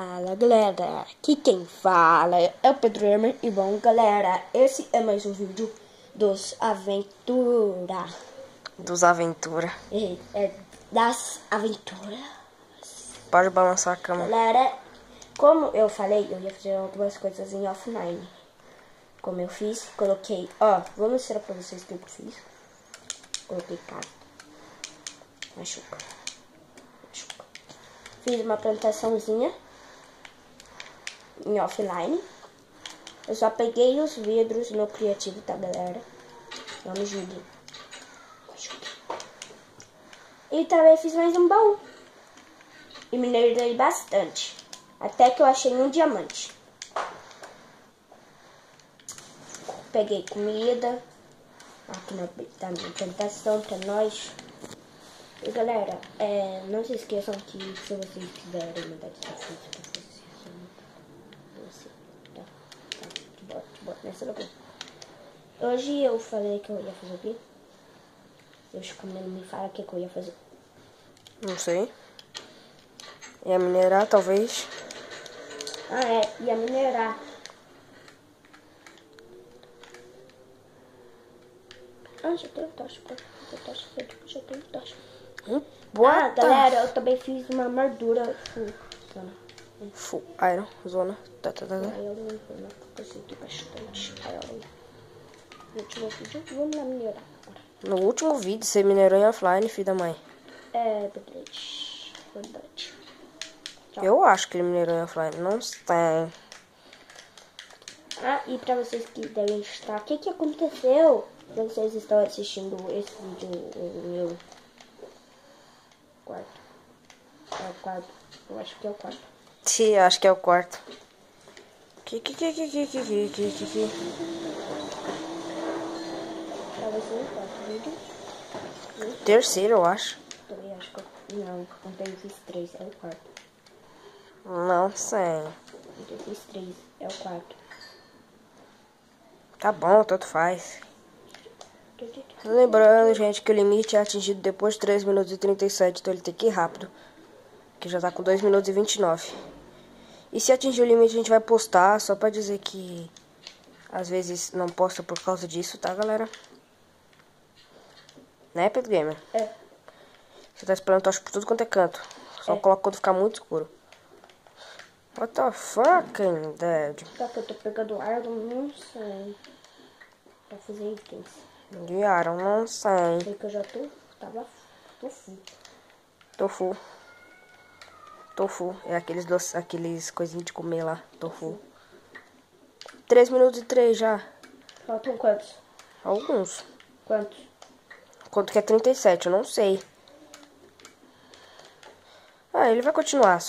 Fala galera, aqui quem fala é o Pedro Hermer. E bom galera, esse é mais um vídeo dos Aventura. É das aventuras. Pode balançar a cama. Galera, como eu falei, eu ia fazer algumas coisas em offline. Como eu fiz, coloquei, vou mostrar pra vocês o que eu fiz. Coloquei casa. Machuca. Fiz uma plantaçãozinha em offline. Eu só peguei os vidros no criativo, tá galera? Não me julguem. E também fiz mais um baú. E minerei bastante. Até que eu achei um diamante. Peguei comida. Aqui na minha plantação pra nós. E galera, não se esqueçam que se vocês quiserem mandar desafios pra vocês, bota nessa lugar. Hoje eu falei que eu ia fazer o quê? Hoje como ele me fala o que eu ia fazer. Não sei. Ia minerar, talvez. Ia minerar. Já tenho tocha. Já tenho tocha. Galera, eu também fiz uma armadura Full Iron, zona. Eu consegui bastante Iron. No último vídeo, vamos lá minerar agora. No último vídeo, você minerou em offline, filho da mãe. Verdade. Eu acho que ele minerou em offline, não sei. E pra vocês que devem estar, o que aconteceu? Pra vocês estão assistindo esse vídeo, o meu quarto. É o quarto. Eu acho que é o quarto. Sim, acho que é o quarto. Pra vocês, quarto vídeo. Terceiro, eu acho. Também acho que não, ontem eu fiz 3, é o quarto. Não sei. Ontem eu fiz 3, é o quarto. Tá bom, tanto faz. Lembrando, gente, que o limite é atingido depois de 3 minutos e 37, então ele tem que ir rápido. Que já tá com 2 minutos e 29. E se atingir o limite, a gente vai postar, só pra dizer que às vezes não posta por causa disso, tá, galera? Né, Pedro Gamer? Você tá esperando tocha por tudo quanto é canto. Só coloca quando ficar muito escuro. What the fucking dead? Só que eu tô pegando Iron, não sei. Pra fazer itens. De Iron, não sei. Sei que eu já tô full. Tofu. É aqueles coisinhos de comer lá. Tofu. 3 minutos e 3 já. Faltam quantos? Alguns. Quantos? Quanto que é 37? Eu não sei. Ele vai continuar. Só